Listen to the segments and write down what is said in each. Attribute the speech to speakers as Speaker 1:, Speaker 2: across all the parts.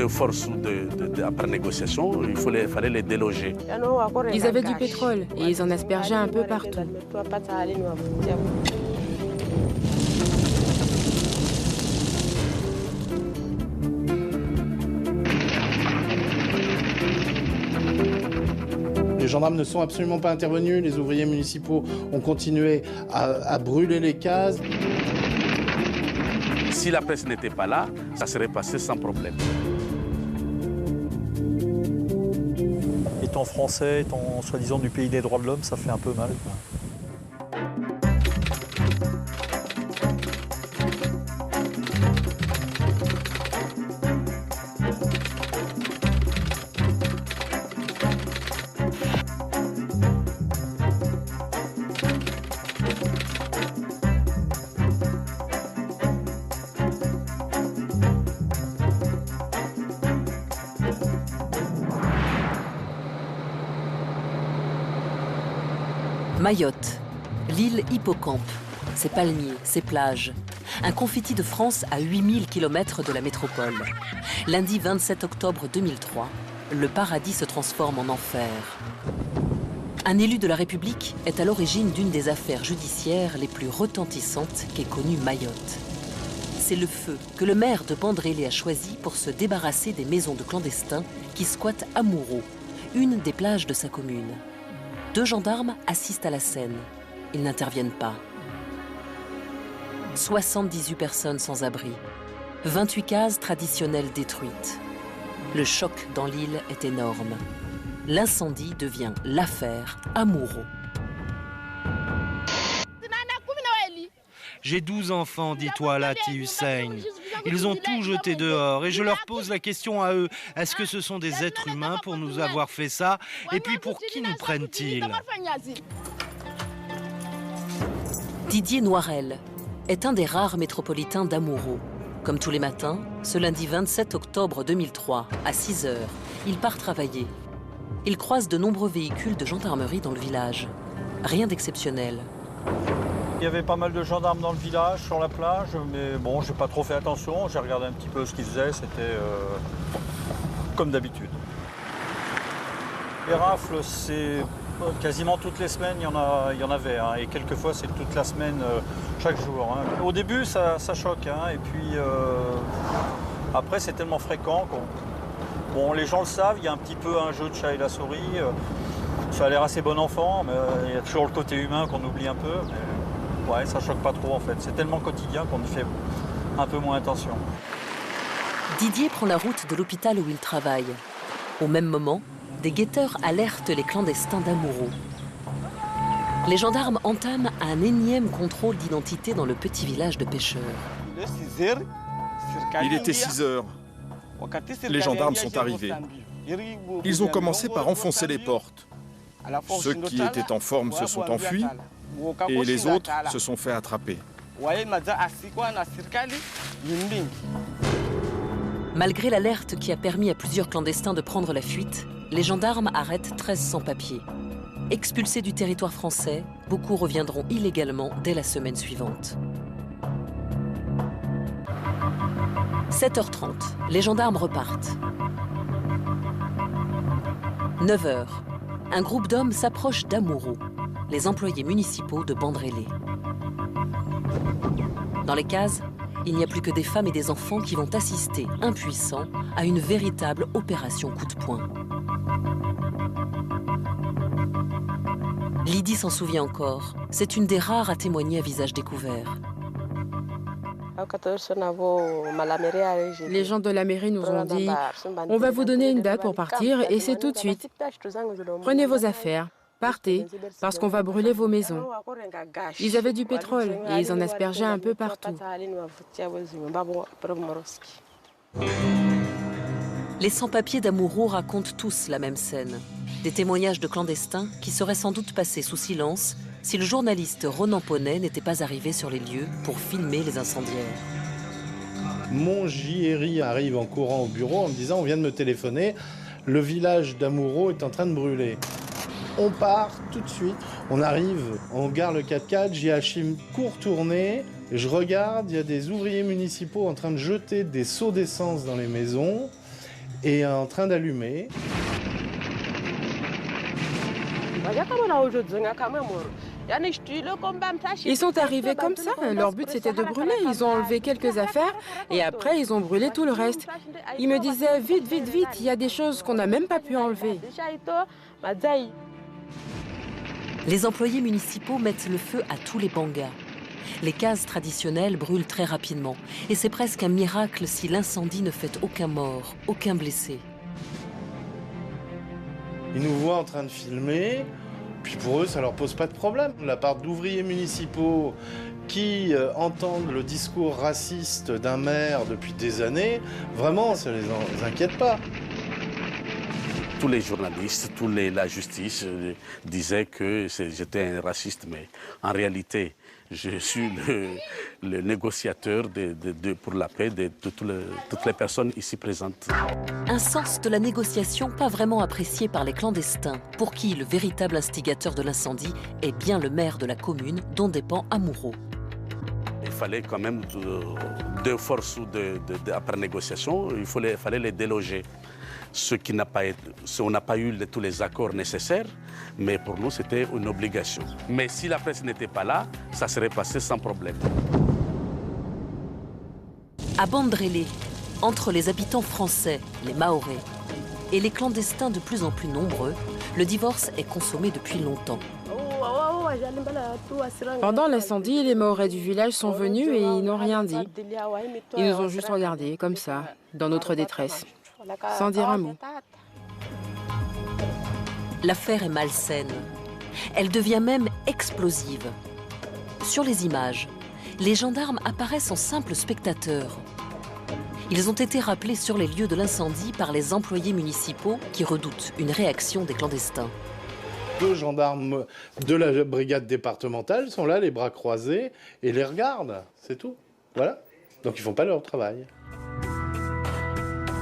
Speaker 1: forces après négociation, fallait les déloger.
Speaker 2: Ils avaient du pétrole et ils en aspergeaient un peu partout.
Speaker 3: Les gendarmes ne sont absolument pas intervenus, les ouvriers municipaux ont continué à brûler les cases.
Speaker 1: Si la presse n'était pas là, ça serait passé sans problème.
Speaker 4: Étant français, étant soi-disant du pays des droits de l'homme, ça fait un peu mal, quoi.
Speaker 5: Mayotte, l'île Hippocampe, ses palmiers, ses plages. Un confetti de France à 8000 km de la métropole. Lundi 27 octobre 2003, le paradis se transforme en enfer. Un élu de la République est à l'origine d'une des affaires judiciaires les plus retentissantes qu'ait connue Mayotte. C'est le feu que le maire de Bandrélé a choisi pour se débarrasser des maisons de clandestins qui squattent à Mouro, une des plages de sa commune. 2 gendarmes assistent à la scène. Ils n'interviennent pas. 78 personnes sans abri. 28 cases traditionnelles détruites. Le choc dans l'île est énorme. L'incendie devient l'affaire à Mouro.
Speaker 6: J'ai 12 enfants, dis-toi, Lati Hussein. Ils ont tout jeté dehors et je leur pose la question à eux. Est-ce que ce sont des êtres humains pour nous avoir fait ça? Et puis pour qui nous prennent-ils?
Speaker 5: Didier Noirel est un des rares métropolitains d'Amouro. Comme tous les matins, ce lundi 27 octobre 2003, à 6 h, il part travailler. Il croise de nombreux véhicules de gendarmerie dans le village. Rien d'exceptionnel.
Speaker 4: Il y avait pas mal de gendarmes dans le village, sur la plage, mais bon, j'ai pas trop fait attention. J'ai regardé un petit peu ce qu'ils faisaient, c'était comme d'habitude. Les rafles, c'est quasiment toutes les semaines, il y en avait, hein, et quelquefois c'est toute la semaine, chaque jour. Hein. Au début, ça choque, hein, et puis après, c'est tellement fréquent qu'on... Bon, les gens le savent, il y a un petit peu un jeu de chat et la souris. Ça a l'air assez bon enfant, mais il y a toujours le côté humain qu'on oublie un peu. Mais... Ouais, ça choque pas trop en fait. C'est tellement quotidien qu'on y fait un peu moins attention.
Speaker 5: Didier prend la route de l'hôpital où il travaille. Au même moment, des guetteurs alertent les clandestins d'Amouro. Les gendarmes entament un énième contrôle d'identité dans le petit village de pêcheurs.
Speaker 7: Il était 6 h. Les gendarmes sont arrivés. Ils ont commencé par enfoncer les portes. Ceux qui étaient en forme se sont enfuis et les autres se sont fait attraper.
Speaker 5: Malgré l'alerte qui a permis à plusieurs clandestins de prendre la fuite, les gendarmes arrêtent 13 sans-papiers. Expulsés du territoire français, beaucoup reviendront illégalement dès la semaine suivante. 7h30, les gendarmes repartent. 9h, un groupe d'hommes s'approche d'Amouro, les employés municipaux de Bandrélé. Dans les cases, il n'y a plus que des femmes et des enfants qui vont assister, impuissants, à une véritable opération coup de poing. Lydie s'en souvient encore. C'est une des rares à témoigner à visage découvert.
Speaker 2: Les gens de la mairie nous ont dit « On va vous donner une date pour partir et c'est tout de suite. Prenez vos affaires. Partez, parce qu'on va brûler vos maisons. » Ils avaient du pétrole et ils en aspergeaient un peu partout.
Speaker 5: Les sans-papiers d'Amouro racontent tous la même scène. Des témoignages de clandestins qui seraient sans doute passés sous silence si le journaliste Ronan Poney n'était pas arrivé sur les lieux pour filmer les incendiaires.
Speaker 3: Mon JRI arrive en courant au bureau en me disant « On vient de me téléphoner, le village d'Amouro est en train de brûler ». On part tout de suite, on arrive, on gare le 4x4, JHim court tourner, je regarde, il y a des ouvriers municipaux en train de jeter des seaux d'essence dans les maisons, est en train d'allumer.
Speaker 2: Ils sont arrivés comme ça, leur but c'était de brûler, ils ont enlevé quelques affaires et après ils ont brûlé tout le reste. Ils me disaient vite, vite, vite, il y a des choses qu'on n'a même pas pu enlever.
Speaker 5: Les employés municipaux mettent le feu à tous les bangas. Les cases traditionnelles brûlent très rapidement et c'est presque un miracle si l'incendie ne fait aucun mort, aucun blessé.
Speaker 3: Ils nous voient en train de filmer, puis pour eux, ça leur pose pas de problème. La part d'ouvriers municipaux qui entendent le discours raciste d'un maire depuis des années, vraiment, ça les inquiète pas.
Speaker 1: Tous les journalistes, la justice disaient que j'étais un raciste, mais en réalité, je suis le négociateur pour la paix de toutes les personnes ici présentes.
Speaker 5: Un sens de la négociation pas vraiment apprécié par les clandestins, pour qui le véritable instigateur de l'incendie est bien le maire de la commune dont dépend Amuro.
Speaker 1: Il fallait quand même deux forces après négociation, il fallait les déloger. On n'a pas eu tous les accords nécessaires, mais pour nous, c'était une obligation. Mais si la presse n'était pas là, ça serait passé sans problème.
Speaker 5: À Bandrélé, entre les habitants français, les Mahorais, et les clandestins de plus en plus nombreux, le divorce est consommé depuis longtemps.
Speaker 2: Pendant l'incendie, les Mahorais du village sont venus et ils n'ont rien dit. Ils nous ont juste regardés, comme ça, dans notre détresse. Sans dire un mot.
Speaker 5: L'affaire est malsaine. Elle devient même explosive. Sur les images, les gendarmes apparaissent en simples spectateurs. Ils ont été rappelés sur les lieux de l'incendie par les employés municipaux qui redoutent une réaction des clandestins.
Speaker 3: 2 gendarmes de la brigade départementale sont là, les bras croisés, et les regardent. C'est tout. Voilà. Donc ils font pas leur travail.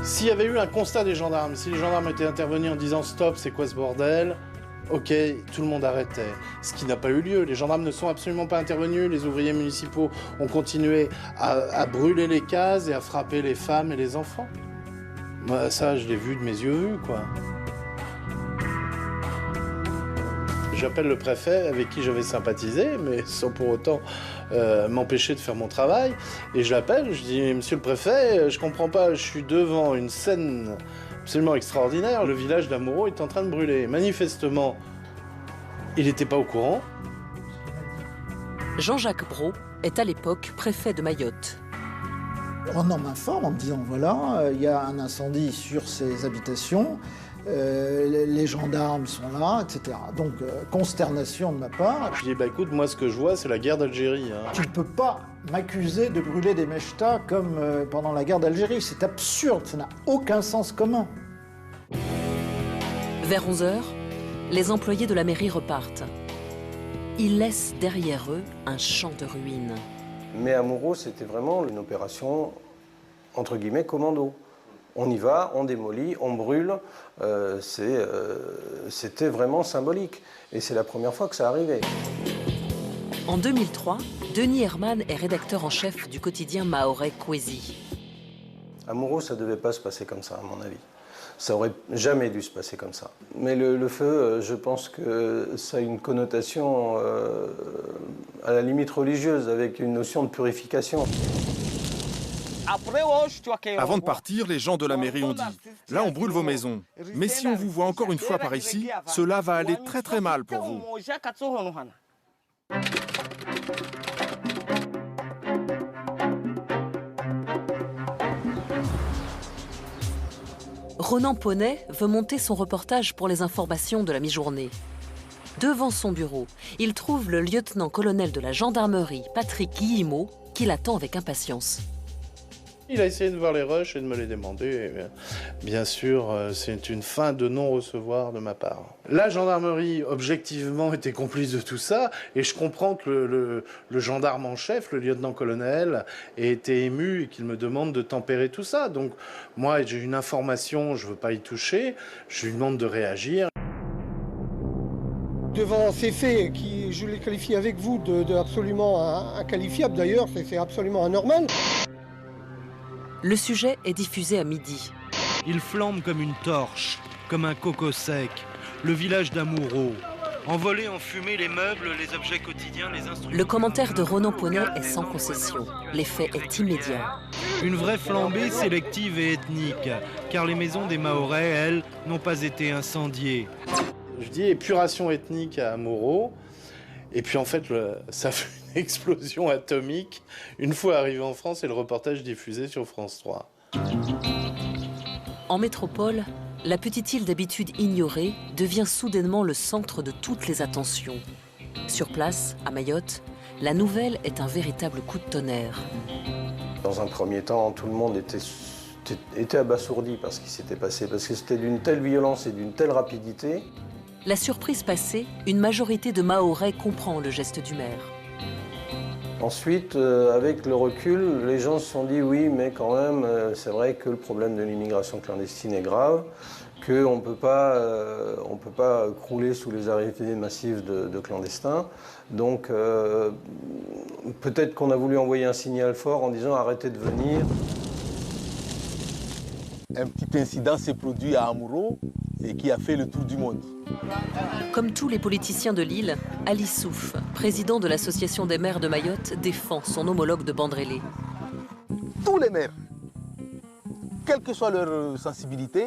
Speaker 3: S'il y avait eu un constat des gendarmes, si les gendarmes étaient intervenus en disant « Stop, c'est quoi ce bordel ?» Ok, tout le monde arrêtait. Ce qui n'a pas eu lieu. Les gendarmes ne sont absolument pas intervenus. Les ouvriers municipaux ont continué à brûler les cases et à frapper les femmes et les enfants. Moi, ça, je l'ai vu de mes yeux vus, quoi. J'appelle le préfet avec qui j'avais sympathisé, mais sans pour autant m'empêcher de faire mon travail. Et je l'appelle, je dis « Monsieur le préfet, je comprends pas, je suis devant une scène absolument extraordinaire. Le village d'Amuro est en train de brûler. Manifestement, il n'était pas au courant. »
Speaker 5: Jean-Jacques Brault est à l'époque préfet de Mayotte.
Speaker 8: On m'informe en me disant « Voilà, il y a un incendie sur ces habitations. » Les gendarmes sont là, etc. Donc, consternation de ma part.
Speaker 3: Je dis, bah écoute, moi ce que je vois, c'est la guerre d'Algérie. Hein.
Speaker 8: Tu ne peux pas m'accuser de brûler des mechtas comme pendant la guerre d'Algérie. C'est absurde, ça n'a aucun sens commun.
Speaker 5: Vers 11h, les employés de la mairie repartent. Ils laissent derrière eux un champ de ruines.
Speaker 9: Mais Amuro, c'était vraiment une opération, entre guillemets, commando. On y va, on démolit, on brûle, c'était vraiment symbolique. Et c'est la première fois que ça arrivait.
Speaker 5: En 2003, Denis Herman est rédacteur en chef du quotidien mahorais Kwezi.
Speaker 9: Amuro, ça ne devait pas se passer comme ça, à mon avis. Ça aurait jamais dû se passer comme ça. Mais le feu, je pense que ça a une connotation à la limite religieuse, avec une notion de purification.
Speaker 7: Avant de partir, les gens de la mairie ont dit « Là, on brûle vos maisons. Mais si on vous voit encore une fois par ici, cela va aller très très mal pour vous. »
Speaker 5: Ronan Poney veut monter son reportage pour les informations de la mi-journée. Devant son bureau, il trouve le lieutenant-colonel de la gendarmerie, Patrick Guillemot, qui l'attend avec impatience.
Speaker 3: Il a essayé de voir les rushs et de me les demander. Et bien sûr, c'est une fin de non-recevoir de ma part. La gendarmerie, objectivement, était complice de tout ça. Et je comprends que le gendarme en chef, le lieutenant-colonel, ait été ému et qu'il me demande de tempérer tout ça. Donc, moi, j'ai une information, je ne veux pas y toucher. Je lui demande de réagir.
Speaker 10: Devant ces faits, qui, je les qualifie avec vous de absolument inqualifiables d'ailleurs, c'est absolument anormal.
Speaker 5: Le sujet est diffusé à midi.
Speaker 6: Il flambe comme une torche, comme un coco sec. Le village d'Amuro. Envolés en fumée, les meubles, les objets quotidiens, les instruments...
Speaker 5: Le commentaire de Ronan Ponnet est sans concession. L'effet est immédiat.
Speaker 6: Une vraie flambée sélective et ethnique, car les maisons des Mahorais, elles, n'ont pas été incendiées.
Speaker 3: Je dis épuration ethnique à Amuro, et puis en fait, ça fait une explosion atomique une fois arrivé en France et le reportage diffusé sur France 3.
Speaker 5: En métropole, la petite île d'habitude ignorée devient soudainement le centre de toutes les attentions. Sur place, à Mayotte, la nouvelle est un véritable coup de tonnerre.
Speaker 9: Dans un premier temps, tout le monde était abasourdi par ce qui s'était passé, parce que c'était d'une telle violence et d'une telle rapidité.
Speaker 5: La surprise passée, une majorité de Mahorais comprend le geste du maire.
Speaker 9: Ensuite, avec le recul, les gens se sont dit oui, mais quand même, c'est vrai que le problème de l'immigration clandestine est grave, qu'on ne peut pas crouler sous les arrivées massives de clandestins. Donc, peut-être qu'on a voulu envoyer un signal fort en disant arrêtez de venir.
Speaker 11: Un petit incident s'est produit à Amuro et qui a fait le tour du monde.
Speaker 5: Comme tous les politiciens de l'île, Ali Souf, président de l'association des maires de Mayotte, défend son homologue de Bandrélé.
Speaker 11: Tous les maires, quelle que soit leur sensibilité,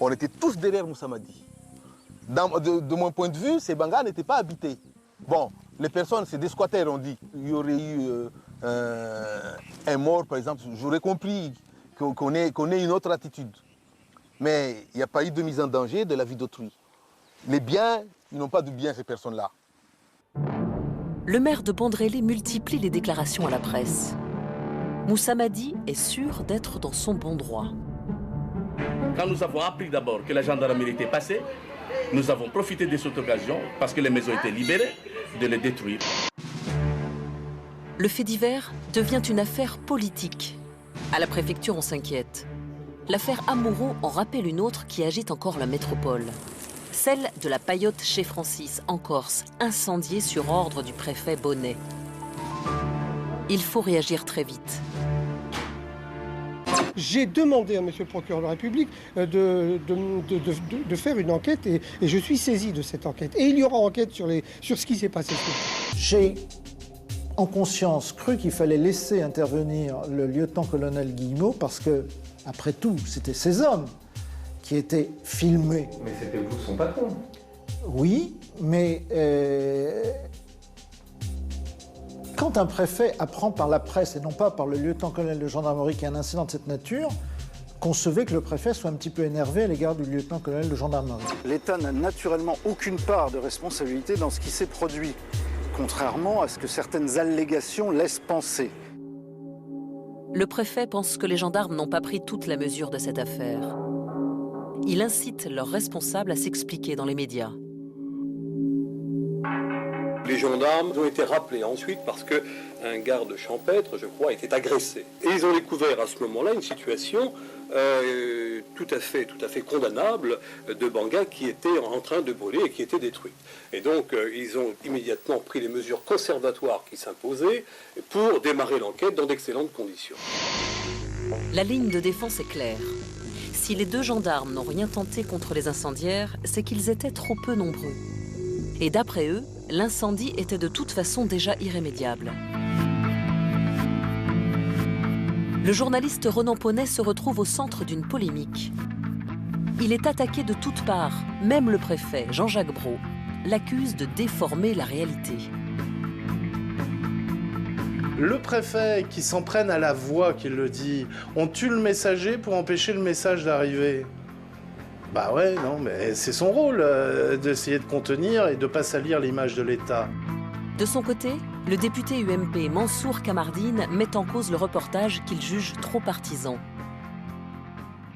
Speaker 11: on était tous derrière Moussa Madi. De mon point de vue, ces bangas n'étaient pas habités. Bon, les personnes, c'est des squatters, on dit. Il y aurait eu un mort, par exemple. J'aurais compris qu'on ait une autre attitude. Mais il n'y a pas eu de mise en danger de la vie d'autrui. Les biens, ils n'ont pas de biens, ces personnes-là.
Speaker 5: Le maire de Bandrélé multiplie les déclarations à la presse. Moussa Madi est sûr d'être dans son bon droit.
Speaker 1: Quand nous avons appris d'abord que la gendarmerie était passée, nous avons profité de cette occasion, parce que les maisons étaient libérées, de les détruire.
Speaker 5: Le fait divers devient une affaire politique. À la préfecture, on s'inquiète. L'affaire Amuro en rappelle une autre qui agite encore la métropole. Celle de la paillote chez Francis, en Corse, incendiée sur ordre du préfet Bonnet. Il faut réagir très vite.
Speaker 10: J'ai demandé à monsieur le procureur de la République de faire une enquête et je suis saisi de cette enquête. Et il y aura enquête sur ce qui s'est passé.
Speaker 8: J'ai en conscience cru qu'il fallait laisser intervenir le lieutenant-colonel Guillemot parce que, après tout, c'était ces hommes qui étaient filmés.
Speaker 9: Mais c'était vous son patron.
Speaker 8: Oui, mais quand un préfet apprend par la presse et non pas par le lieutenant-colonel de gendarmerie qu'il y a un incident de cette nature, concevez que le préfet soit un petit peu énervé à l'égard du lieutenant-colonel de gendarmerie.
Speaker 12: L'État n'a naturellement aucune part de responsabilité dans ce qui s'est produit, contrairement à ce que certaines allégations laissent penser.
Speaker 5: Le préfet pense que les gendarmes n'ont pas pris toute la mesure de cette affaire. Il incite leurs responsables à s'expliquer dans les médias.
Speaker 13: Les gendarmes ont été rappelés ensuite parce qu'un garde champêtre, je crois, était agressé. Et ils ont découvert à ce moment-là une situation tout à fait condamnable de Banga qui était en train de brûler et qui était détruite. Et donc ils ont immédiatement pris les mesures conservatoires qui s'imposaient pour démarrer l'enquête dans d'excellentes conditions.
Speaker 5: La ligne de défense est claire. Si les deux gendarmes n'ont rien tenté contre les incendiaires, c'est qu'ils étaient trop peu nombreux. Et d'après eux, l'incendie était de toute façon déjà irrémédiable. Le journaliste Ronan Ponnet se retrouve au centre d'une polémique. Il est attaqué de toutes parts, même le préfet, Jean-Jacques Brault, l'accuse de déformer la réalité.
Speaker 3: Le préfet qui s'en prenne à la voix qui le dit, on tue le messager pour empêcher le message d'arriver. Bah ouais, non, mais c'est son rôle d'essayer de contenir et de ne pas salir l'image de l'État.
Speaker 5: De son côté, le député UMP Mansour Kamardine met en cause le reportage qu'il juge trop partisan.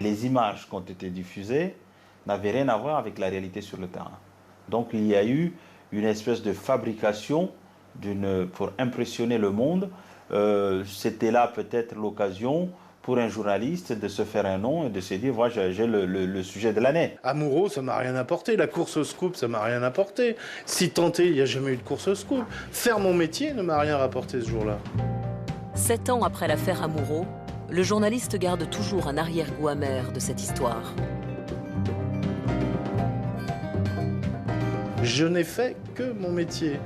Speaker 14: Les images qui ont été diffusées n'avaient rien à voir avec la réalité sur le terrain. Donc il y a eu une espèce de fabrication pour impressionner le monde. C'était là peut-être l'occasion pour un journaliste de se faire un nom et de se dire, voilà, j'ai le sujet de l'année.
Speaker 3: Amuro, ça m'a rien apporté. La course au scoop, ça m'a rien apporté. Si tenté, il n'y a jamais eu de course au scoop. Faire mon métier ne m'a rien rapporté ce jour-là.
Speaker 5: 7 ans après l'affaire Amuro, le journaliste garde toujours un arrière-goût amer de cette histoire.
Speaker 3: Je n'ai fait que mon métier.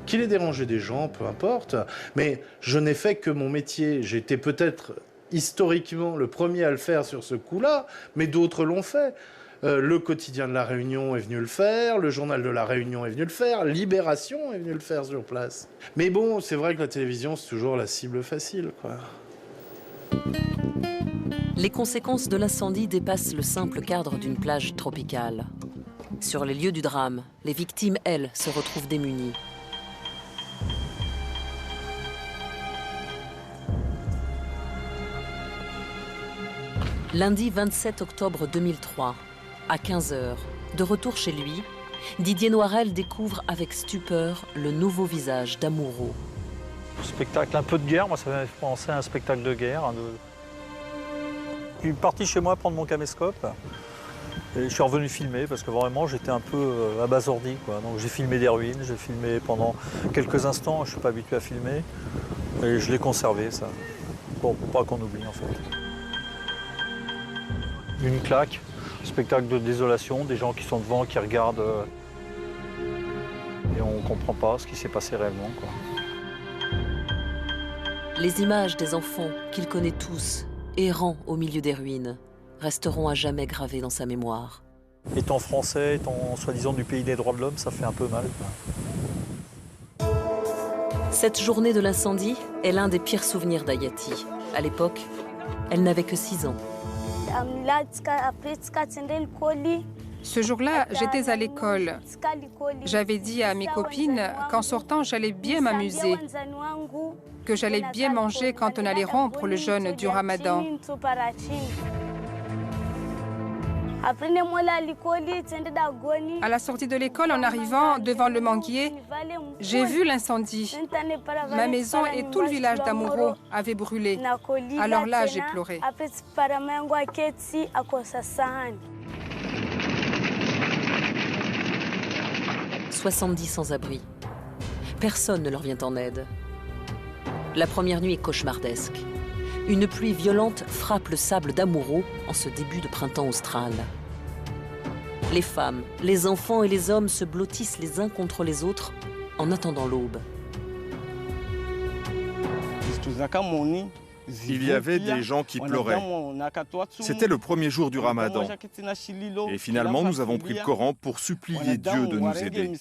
Speaker 3: Qu'il ait dérangé des gens, peu importe, mais je n'ai fait que mon métier. J'étais peut-être historiquement le premier à le faire sur ce coup-là, mais d'autres l'ont fait. Le quotidien de La Réunion est venu le faire, le journal de La Réunion est venu le faire, Libération est venu le faire sur place. Mais bon, c'est vrai que la télévision, c'est toujours la cible facile, quoi.
Speaker 5: Les conséquences de l'incendie dépassent le simple cadre d'une plage tropicale. Sur les lieux du drame, les victimes, elles, se retrouvent démunies. Lundi 27 octobre 2003, à 15h, de retour chez lui, Didier Noirel découvre avec stupeur le nouveau visage d'Amoureau.
Speaker 4: Spectacle un peu de guerre, moi ça m'a fait penser à un spectacle de guerre. Je suis parti chez moi prendre mon caméscope et je suis revenu filmer parce que vraiment j'étais un peu abasourdi, quoi. Donc j'ai filmé des ruines, j'ai filmé pendant quelques instants, je ne suis pas habitué à filmer et je l'ai conservé ça, pour pas qu'on oublie en fait. Une claque, spectacle de désolation, des gens qui sont devant, qui regardent et on ne comprend pas ce qui s'est passé réellement, quoi.
Speaker 5: Les images des enfants qu'il connaît tous, errant au milieu des ruines, resteront à jamais gravées dans sa mémoire.
Speaker 4: Étant français, étant soi-disant du pays des droits de l'homme, ça fait un peu mal, quoi.
Speaker 5: Cette journée de l'incendie est l'un des pires souvenirs d'Ayati. À l'époque, elle n'avait que 6 ans.
Speaker 15: Ce jour-là, j'étais à l'école. J'avais dit à mes copines qu'en sortant, j'allais bien m'amuser, que j'allais bien manger quand on allait rompre le jeûne du Ramadan. À la sortie de l'école, en arrivant devant le manguier, j'ai vu l'incendie. Ma maison et tout le village d'Amoureau avaient brûlé. Alors là, j'ai pleuré.
Speaker 5: 70 sans-abri. Personne ne leur vient en aide. La première nuit est cauchemardesque. Une pluie violente frappe le sable d'Amoureau en ce début de printemps austral. Les femmes, les enfants et les hommes se blottissent les uns contre les autres en attendant l'aube.
Speaker 7: Il y avait des gens qui pleuraient. C'était le premier jour du Ramadan. Et finalement, nous avons pris le Coran pour supplier Dieu de nous aider.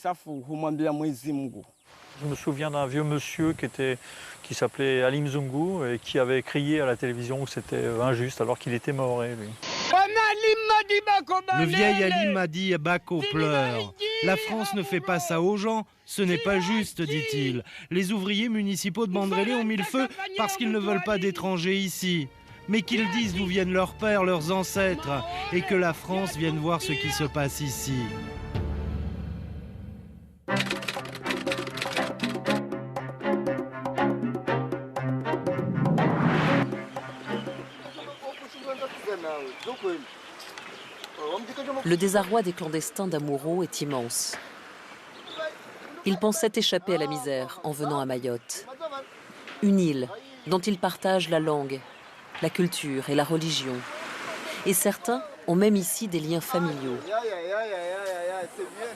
Speaker 4: Je me souviens d'un vieux monsieur qui s'appelait Alim Zungu et qui avait crié à la télévision que c'était injuste alors qu'il était maoré, lui.
Speaker 6: Le vieil Ali Madi Bako pleure. La France ne fait pas ça aux gens, ce n'est pas juste, dit-il. Les ouvriers municipaux de Bandrélé ont mis le feu parce qu'ils ne veulent pas d'étrangers ici. Mais qu'ils disent d'où viennent leurs pères, leurs ancêtres, et que la France vienne voir ce qui se passe ici.
Speaker 5: Le désarroi des clandestins d'Amoureau est immense. Ils pensaient échapper à la misère en venant à Mayotte. Une île dont ils partagent la langue, la culture et la religion. Et certains ont même ici des liens familiaux.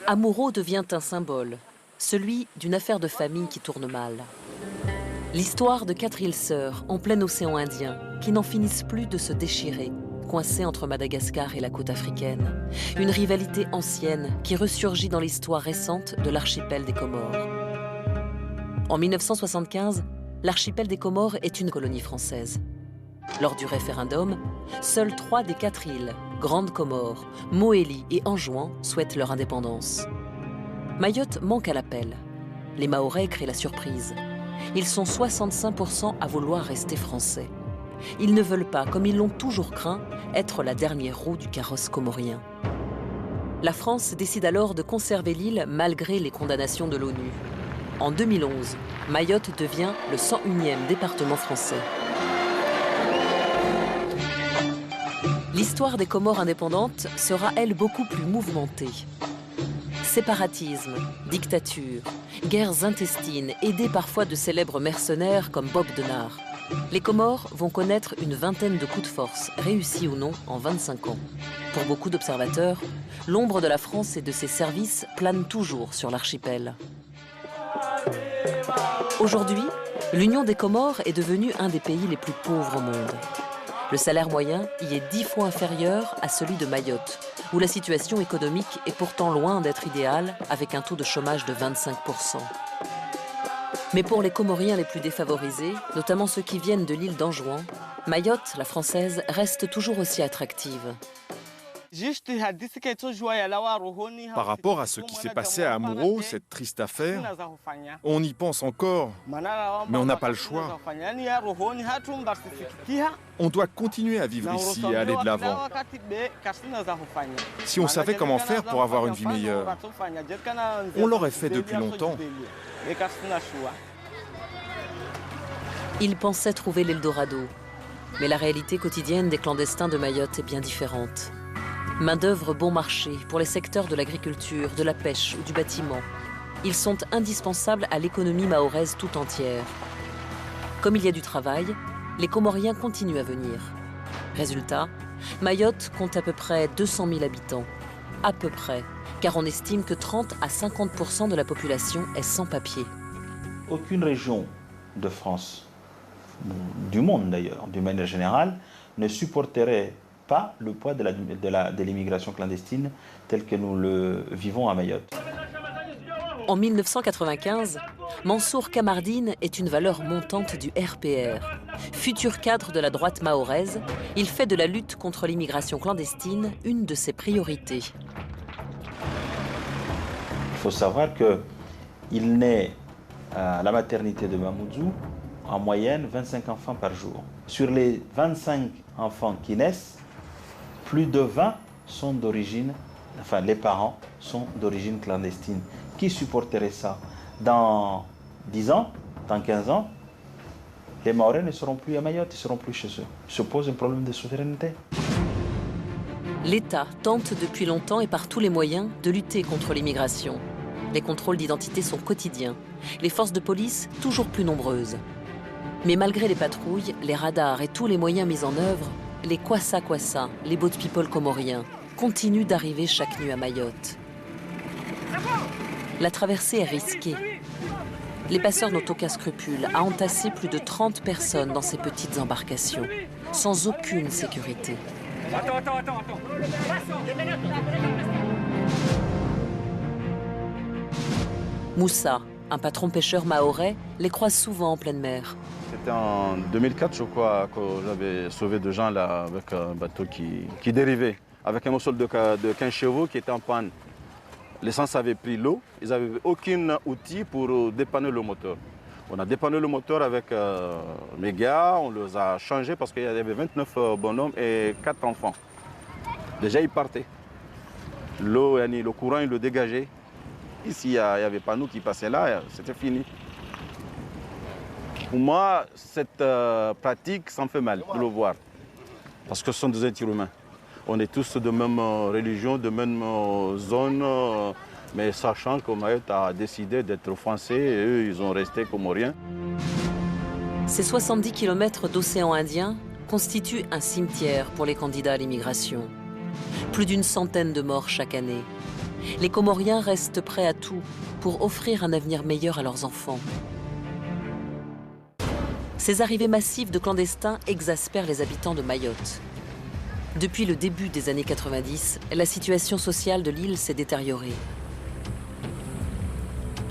Speaker 5: Amoureau devient un symbole, celui d'une affaire de famille qui tourne mal. L'histoire de 4 îles sœurs en plein océan Indien qui n'en finissent plus de se déchirer, coincées entre Madagascar et la côte africaine. Une rivalité ancienne qui ressurgit dans l'histoire récente de l'archipel des Comores. En 1975, l'archipel des Comores est une colonie française. Lors du référendum, seules 3 des 4 îles, Grande Comore, Moélie et Anjouan, souhaitent leur indépendance. Mayotte manque à l'appel. Les Mahorais créent la surprise. Ils sont 65% à vouloir rester français. Ils ne veulent pas, comme ils l'ont toujours craint, être la dernière roue du carrosse comorien. La France décide alors de conserver l'île malgré les condamnations de l'ONU. En 2011, Mayotte devient le 101e département français. L'histoire des Comores indépendantes sera, elle, beaucoup plus mouvementée. Séparatisme, dictature, guerres intestines, aidées parfois de célèbres mercenaires comme Bob Denard. Les Comores vont connaître une vingtaine de coups de force, réussis ou non, en 25 ans. Pour beaucoup d'observateurs, l'ombre de la France et de ses services plane toujours sur l'archipel. Aujourd'hui, l'Union des Comores est devenue un des pays les plus pauvres au monde. Le salaire moyen y est 10 fois inférieur à celui de Mayotte, où la situation économique est pourtant loin d'être idéale, avec un taux de chômage de 25%. Mais pour les Comoriens les plus défavorisés, notamment ceux qui viennent de l'île d'Anjouan, Mayotte, la française, reste toujours aussi attractive.
Speaker 7: Par rapport à ce qui s'est passé à Amuro, cette triste affaire, on y pense encore, mais on n'a pas le choix. On doit continuer à vivre ici et aller de l'avant. Si on savait comment faire pour avoir une vie meilleure, on l'aurait fait depuis longtemps.
Speaker 5: Ils pensaient trouver l'Eldorado, mais la réalité quotidienne des clandestins de Mayotte est bien différente. Main-d'œuvre bon marché pour les secteurs de l'agriculture, de la pêche ou du bâtiment. Ils sont indispensables à l'économie mahoraise tout entière. Comme il y a du travail, les Comoriens continuent à venir. Résultat, Mayotte compte à peu près 200 000 habitants. À peu près, car on estime que 30 à 50% de la population est sans papier.
Speaker 14: Aucune région de France, du monde d'ailleurs, d'une manière générale, ne supporterait pas le poids de l'immigration clandestine tel que nous le vivons à Mayotte.
Speaker 5: En 1995, Mansour Kamardine est une valeur montante du RPR. Futur cadre de la droite mahoraise, il fait de la lutte contre l'immigration clandestine une de ses priorités.
Speaker 14: Il faut savoir qu'il naît à la maternité de Mamoudzou en moyenne 25 enfants par jour. Sur les 25 enfants qui naissent, plus de 20 sont d'origine, enfin les parents sont d'origine clandestine. Qui supporterait ça? Dans 10 ans, dans 15 ans, les Mahorais ne seront plus à Mayotte, ils ne seront plus chez eux. Il se pose un problème de souveraineté.
Speaker 5: L'État tente depuis longtemps et par tous les moyens de lutter contre l'immigration. Les contrôles d'identité sont quotidiens, les forces de police toujours plus nombreuses. Mais malgré les patrouilles, les radars et tous les moyens mis en œuvre, les kwassa-kwassa, les boat people comoriens, continuent d'arriver chaque nuit à Mayotte. La traversée est risquée. Les passeurs n'ont aucun scrupule à entasser plus de 30 personnes dans ces petites embarcations, sans aucune sécurité. Attends. Moussa, un patron pêcheur mahorais, les croise souvent en pleine mer.
Speaker 16: C'était en 2004, je crois, que j'avais sauvé deux gens là, avec un bateau qui dérivait, avec un morceau de 15 chevaux qui était en panne. L'essence avait pris l'eau, ils n'avaient aucun outil pour dépanner le moteur. On a dépanné le moteur avec mes gars, on les a changés parce qu'il y avait 29 bonhommes et 4 enfants. Déjà, ils partaient. L'eau, le courant, il le dégageait. Ici, il n'y avait pas nous qui passaient là, c'était fini. Pour moi, cette pratique, ça me fait mal de le voir. Parce que ce sont des êtres humains. On est tous de même religion, de même zone, mais sachant que Mayotte a décidé d'être français et eux, ils ont resté comoriens.
Speaker 5: Ces 70 km d'océan Indien constituent un cimetière pour les candidats à l'immigration. Plus d'une centaine de morts chaque année. Les Comoriens restent prêts à tout pour offrir un avenir meilleur à leurs enfants. Ces arrivées massives de clandestins exaspèrent les habitants de Mayotte. Depuis le début des années 90, la situation sociale de l'île s'est détériorée.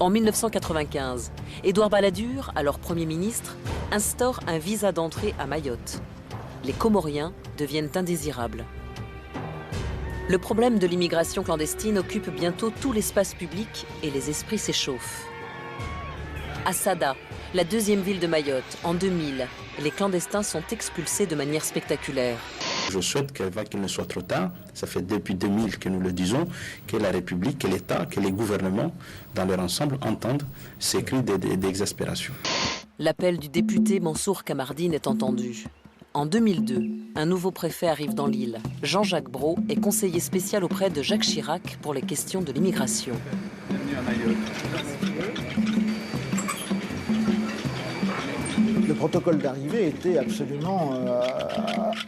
Speaker 5: En 1995, Édouard Balladur, alors Premier ministre, instaure un visa d'entrée à Mayotte. Les Comoriens deviennent indésirables. Le problème de l'immigration clandestine occupe bientôt tout l'espace public et les esprits s'échauffent. À Sada, la deuxième ville de Mayotte, en 2000, les clandestins sont expulsés de manière spectaculaire.
Speaker 17: Je souhaite qu'il ne soit trop tard, ça fait depuis 2000 que nous le disons, que la République, que l'État, que les gouvernements, dans leur ensemble, entendent ces cris d'exaspération.
Speaker 5: L'appel du député Mansour Kamardine est entendu. En 2002, un nouveau préfet arrive dans l'île. Jean-Jacques Brault est conseiller spécial auprès de Jacques Chirac pour les questions de l'immigration.
Speaker 8: Le protocole d'arrivée était absolument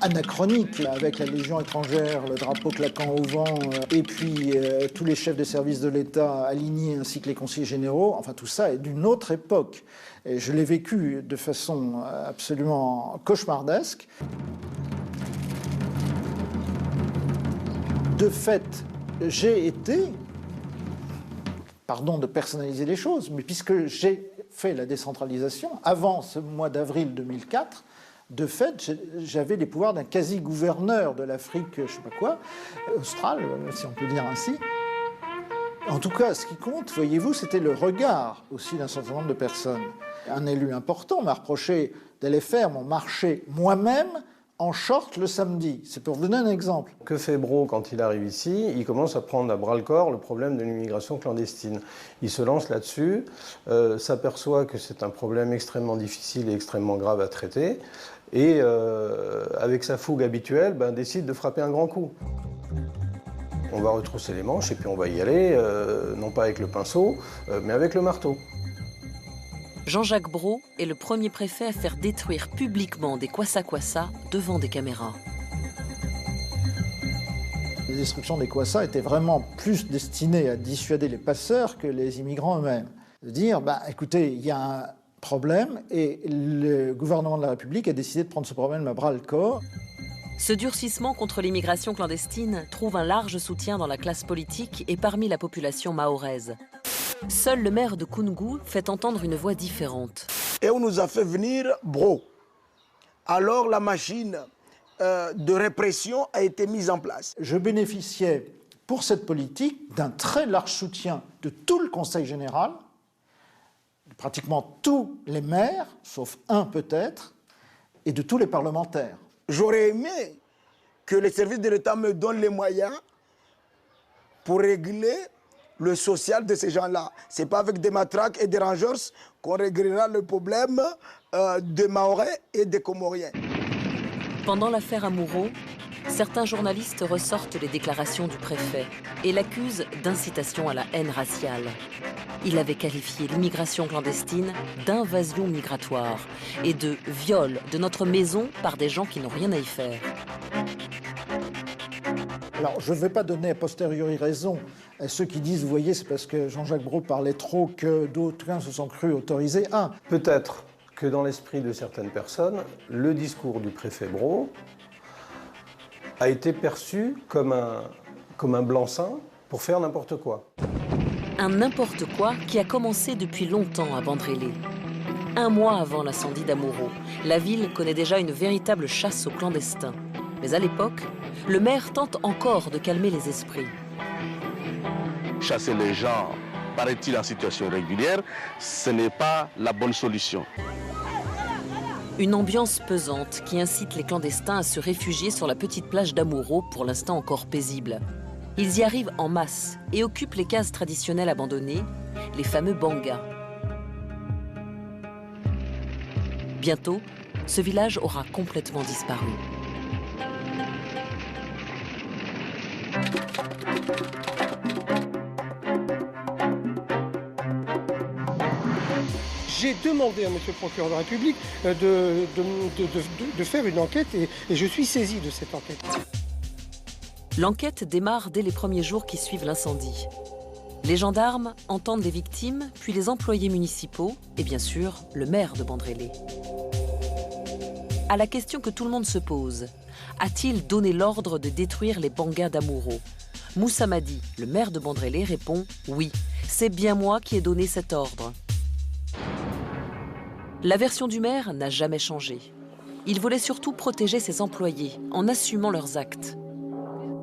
Speaker 8: anachronique, avec la Légion étrangère, le drapeau claquant au vent, et puis tous les chefs de service de l'État alignés, ainsi que les conseillers généraux. Enfin, tout ça est d'une autre époque. Et je l'ai vécu de façon absolument cauchemardesque. De fait, j'ai été, pardon de personnaliser les choses, mais puisque j'ai fait la décentralisation, avant ce mois d'avril 2004, de fait, j'avais les pouvoirs d'un quasi-gouverneur de l'Afrique, je ne sais pas quoi, australe, si on peut dire ainsi. En tout cas, ce qui compte, voyez-vous, c'était le regard aussi d'un certain nombre de personnes. Un élu important m'a reproché d'aller faire mon marché moi-même en short le samedi. C'est pour vous donner un exemple.
Speaker 9: Que fait Brault quand il arrive ici? Il commence à prendre à bras-le-corps le problème de l'immigration clandestine. Il se lance là-dessus, s'aperçoit que c'est un problème extrêmement difficile et extrêmement grave à traiter, et avec sa fougue habituelle, décide de frapper un grand coup. On va retrousser les manches et puis on va y aller, non pas avec le pinceau, mais avec le marteau.
Speaker 5: Jean-Jacques Brault est le premier préfet à faire détruire publiquement des kwassa-kwassa devant des caméras.
Speaker 8: Les destructions des kwassa étaient vraiment plus destinées à dissuader les passeurs que les immigrants eux-mêmes. De dire, écoutez, il y a un problème et le gouvernement de la République a décidé de prendre ce problème à bras-le-corps.
Speaker 5: Ce durcissement contre l'immigration clandestine trouve un large soutien dans la classe politique et parmi la population mahoraise. Seul le maire de Koungou fait entendre une voix différente.
Speaker 18: Et on nous a fait venir Brault. Alors la machine de répression a été mise en place.
Speaker 8: Je bénéficiais pour cette politique d'un très large soutien de tout le Conseil général, de pratiquement tous les maires, sauf un peut-être, et de tous les parlementaires.
Speaker 18: J'aurais aimé que les services de l'État me donnent les moyens pour régler le social de ces gens-là. Ce n'est pas avec des matraques et des rangers qu'on réglera le problème des Mahorais et des Comoriens.
Speaker 5: Pendant l'affaire Amuro, certains journalistes ressortent les déclarations du préfet et l'accusent d'incitation à la haine raciale. Il avait qualifié l'immigration clandestine d'invasion migratoire et de viol de notre maison par des gens qui n'ont rien à y faire.
Speaker 8: Alors, je ne vais pas donner a posteriori raison à ceux qui disent, vous voyez, c'est parce que Jean-Jacques Brault parlait trop que d'autres se sont crus autorisés.
Speaker 9: Peut-être que dans l'esprit de certaines personnes, le discours du préfet Brault a été perçu comme un blanc-seing pour faire n'importe quoi.
Speaker 5: Un n'importe quoi qui a commencé depuis longtemps à Bandrélé. Un mois avant l'incendie d'Amuro, la ville connaît déjà une véritable chasse aux clandestins. Mais à l'époque, le maire tente encore de calmer les esprits.
Speaker 1: Chasser les gens, paraît-il, en situation régulière, ce n'est pas la bonne solution.
Speaker 5: Une ambiance pesante qui incite les clandestins à se réfugier sur la petite plage d'Amuro, pour l'instant encore paisible. Ils y arrivent en masse et occupent les cases traditionnelles abandonnées, les fameux bangas. Bientôt, ce village aura complètement disparu.
Speaker 10: J'ai demandé à M. le procureur de la République de faire une enquête et je suis saisi de cette enquête.
Speaker 5: L'enquête démarre dès les premiers jours qui suivent l'incendie. Les gendarmes entendent les victimes, puis les employés municipaux et bien sûr le maire de Bandrélé. À la question que tout le monde se pose, a-t-il donné l'ordre de détruire les bangas d'Amuro? Moussa Madi, le maire de Bandrélé, répond « Oui, c'est bien moi qui ai donné cet ordre ». La version du maire n'a jamais changé. Il voulait surtout protéger ses employés en assumant leurs actes.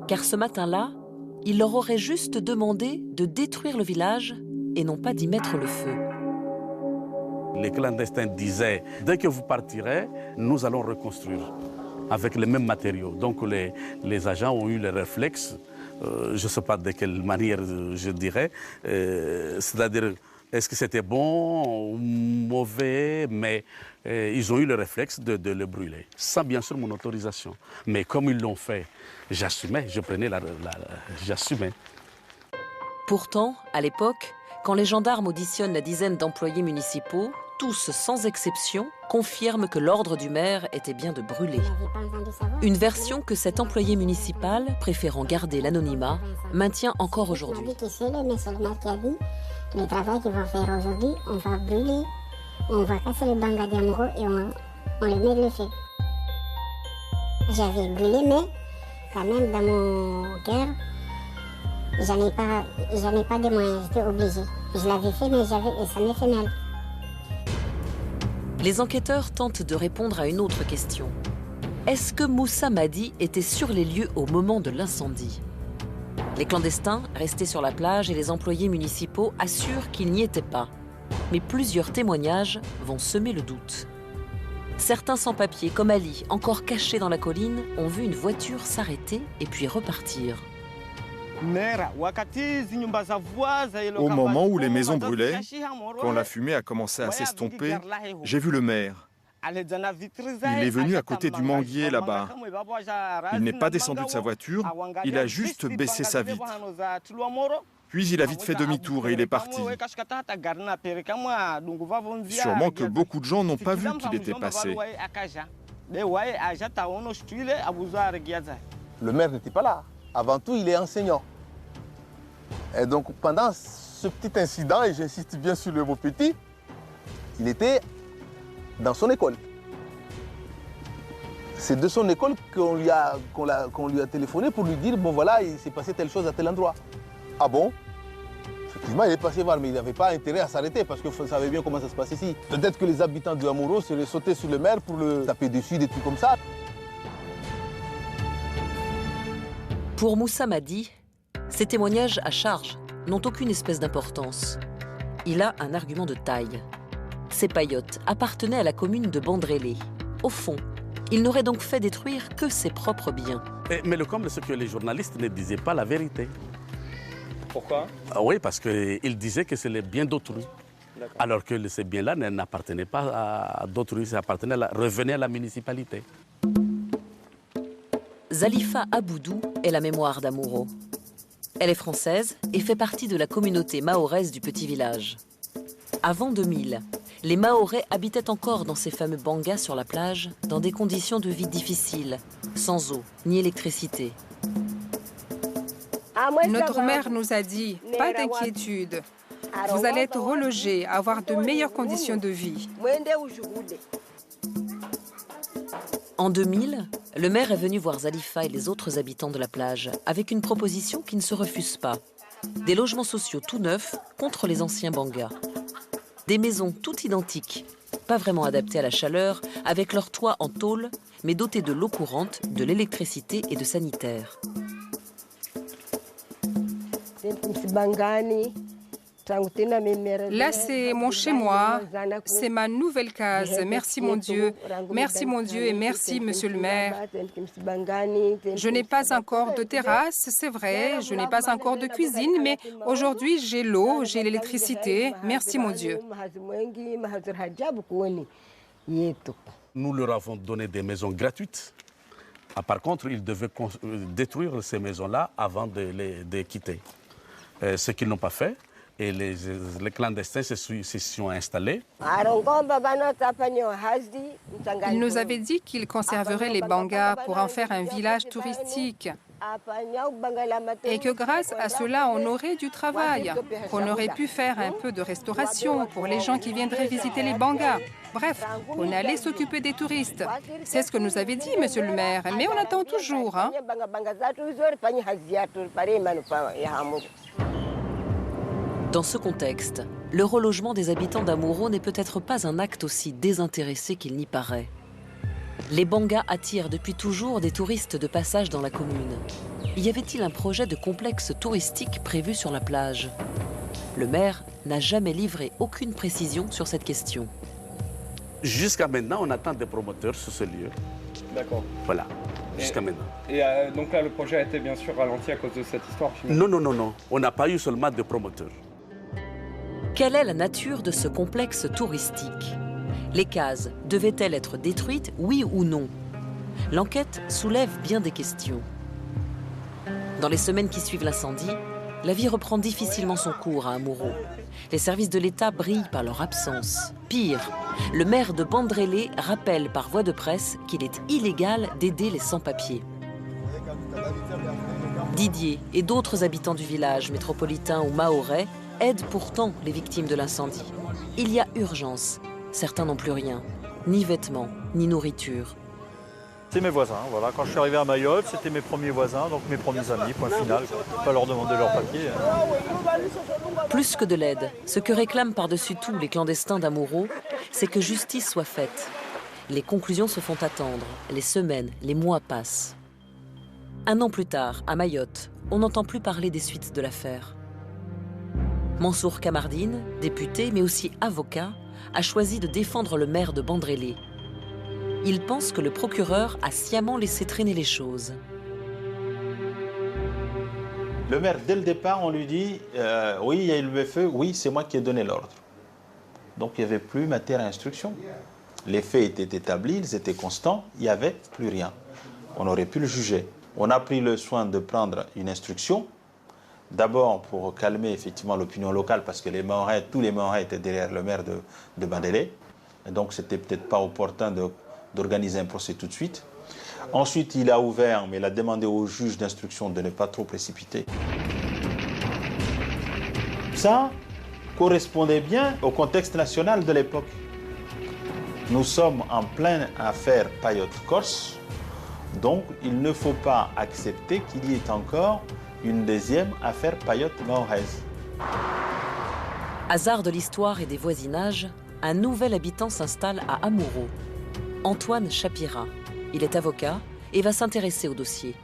Speaker 5: Car ce matin-là, il leur aurait juste demandé de détruire le village et non pas d'y mettre le feu.
Speaker 1: Les clandestins disaient « Dès que vous partirez, nous allons reconstruire avec les mêmes matériaux ». Donc les agents ont eu le réflexe, je ne sais pas de quelle manière je dirais, c'est-à-dire est-ce que c'était bon ou mauvais, mais ils ont eu le réflexe de le brûler, sans bien sûr mon autorisation. Mais comme ils l'ont fait, j'assumais, j'assumais.
Speaker 5: Pourtant, à l'époque, quand les gendarmes auditionnent la dizaine d'employés municipaux, tous sans exception confirment que l'ordre du maire était bien de brûler. Une version que cet employé municipal, préférant garder l'anonymat, maintient encore aujourd'hui.
Speaker 19: Le travail qu'ils vont faire aujourd'hui, on va brûler, on va casser les bangas d'Amuro et on les met de le feu. J'avais brûlé, mais quand même dans mon cœur, j'en ai pas de moyens, j'étais obligée. Je l'avais fait, mais ça m'a fait mal.
Speaker 5: Les enquêteurs tentent de répondre à une autre question. Est-ce que Moussa Madi était sur les lieux au moment de l'incendie? Les clandestins restés sur la plage et les employés municipaux assurent qu'ils n'y étaient pas. Mais plusieurs témoignages vont semer le doute. Certains sans-papiers, comme Ali, encore caché dans la colline, ont vu une voiture s'arrêter et puis repartir.
Speaker 7: Au moment où les maisons brûlaient, quand la fumée a commencé à s'estomper, j'ai vu le maire. Il est venu à côté du manguier là-bas. Il n'est pas descendu de sa voiture, il a juste baissé sa vitre. Puis il a vite fait demi-tour et il est parti. Sûrement que beaucoup de gens n'ont pas vu qu'il était passé.
Speaker 11: Le maire n'était pas là. Avant tout, il est enseignant. Et donc pendant ce petit incident, et j'insiste bien sur le mot petit, il était dans son école. C'est de son école qu'on lui a téléphoné pour lui dire, bon voilà, il s'est passé telle chose à tel endroit. Ah bon? Effectivement, il est passé voir, mais il n'avait pas intérêt à s'arrêter parce qu'il savait bien comment ça se passe ici. Peut-être que les habitants de Amuro seraient sautés sur le maire pour le taper dessus, des trucs comme ça.
Speaker 5: Pour Moussa Madi, ces témoignages à charge n'ont aucune espèce d'importance. Il a un argument de taille. Ces paillotes appartenaient à la commune de Bandrélé. Au fond, il n'aurait donc fait détruire que ses propres biens.
Speaker 1: Mais le comble, c'est que les journalistes ne disaient pas la vérité.
Speaker 20: Pourquoi?
Speaker 1: Oui, parce qu'ils disaient que c'est les biens d'autrui. Alors que ces biens-là n'appartenaient pas à d'autrui, ça revenait à la municipalité.
Speaker 5: Zalifa Aboudou est la mémoire d'Amuro. Elle est française et fait partie de la communauté mahoraise du petit village. Avant 2000, les Mahorais habitaient encore dans ces fameux bangas sur la plage, dans des conditions de vie difficiles, sans eau ni électricité.
Speaker 15: Notre mère nous a dit, pas d'inquiétude, vous allez être relogés, avoir de meilleures conditions de vie.
Speaker 5: En 2000, le maire est venu voir Zalifa et les autres habitants de la plage avec une proposition qui ne se refuse pas. Des logements sociaux tout neufs contre les anciens bangas. Des maisons toutes identiques, pas vraiment adaptées à la chaleur, avec leurs toits en tôle, mais dotées de l'eau courante, de l'électricité et de sanitaires.
Speaker 15: Là, c'est mon chez-moi, c'est ma nouvelle case. Merci mon Dieu et merci Monsieur le maire. Je n'ai pas encore de terrasse, c'est vrai, je n'ai pas encore de cuisine, mais aujourd'hui j'ai l'eau, j'ai l'électricité. Merci mon Dieu.
Speaker 1: Nous leur avons donné des maisons gratuites. Par contre, ils devaient détruire ces maisons-là avant de les quitter. Ce qu'ils n'ont pas fait. Et les clandestins se sont installés.
Speaker 15: Il nous avait dit qu'il conserverait les bangas pour en faire un village touristique. Et que grâce à cela, on aurait du travail, qu'on aurait pu faire un peu de restauration pour les gens qui viendraient visiter les bangas. Bref, on allait s'occuper des touristes. C'est ce que nous avait dit, monsieur le maire. Mais on attend toujours, hein.
Speaker 5: Dans ce contexte, le relogement des habitants d'Amuro n'est peut-être pas un acte aussi désintéressé qu'il n'y paraît. Les bangas attirent depuis toujours des touristes de passage dans la commune. Y avait-il un projet de complexe touristique prévu sur la plage? Le maire n'a jamais livré aucune précision sur cette question.
Speaker 1: Jusqu'à maintenant, on attend des promoteurs sur ce lieu.
Speaker 20: D'accord.
Speaker 1: Voilà, jusqu'à maintenant.
Speaker 20: Et donc là, le projet a été bien sûr ralenti à cause de cette histoire?
Speaker 1: Non. On n'a pas eu seulement de promoteurs.
Speaker 5: Quelle est la nature de ce complexe touristique? Les cases devaient-elles être détruites, oui ou non? L'enquête soulève bien des questions. Dans les semaines qui suivent l'incendie, la vie reprend difficilement son cours à Amuro. Les services de l'État brillent par leur absence. Pire, le maire de Bandrélé rappelle par voie de presse qu'il est illégal d'aider les sans-papiers. Didier et d'autres habitants du village métropolitain ou mahorais aident pourtant les victimes de l'incendie. Il y a urgence. Certains n'ont plus rien, ni vêtements, ni nourriture.
Speaker 4: C'est mes voisins, voilà. Quand je suis arrivé à Mayotte, c'était mes premiers voisins, donc mes premiers amis, point final. Pas leur demander leurs papiers.
Speaker 5: Plus que de l'aide, ce que réclament par-dessus tout les clandestins d'Amuro, c'est que justice soit faite. Les conclusions se font attendre, les semaines, les mois passent. 1 an plus tard, à Mayotte, on n'entend plus parler des suites de l'affaire. Mansour Kamardine, député mais aussi avocat, a choisi de défendre le maire de Bandrélé. Il pense que le procureur a sciemment laissé traîner les choses.
Speaker 14: Le maire, dès le départ, on lui dit oui, il y a eu le feu, oui, c'est moi qui ai donné l'ordre. Donc il n'y avait plus matière à instruction. Les faits étaient établis, ils étaient constants, il n'y avait plus rien. On aurait pu le juger. On a pris le soin de prendre une instruction, d'abord pour calmer effectivement l'opinion locale, parce que tous les Mahorais étaient derrière le maire de Bandrélé. Et donc c'était peut-être pas opportun d'organiser un procès tout de suite. Ensuite, il a ouvert, mais il a demandé au juge d'instruction de ne pas trop précipiter. Ça correspondait bien au contexte national de l'époque. Nous sommes en pleine affaire Payotte-Corse, donc il ne faut pas accepter qu'il y ait encore une deuxième affaire Payotte-Mahoraise.
Speaker 5: Hasard de l'histoire et des voisinages, un nouvel habitant s'installe à Amuro. Antoine Chapira. Il est avocat et va s'intéresser au dossier.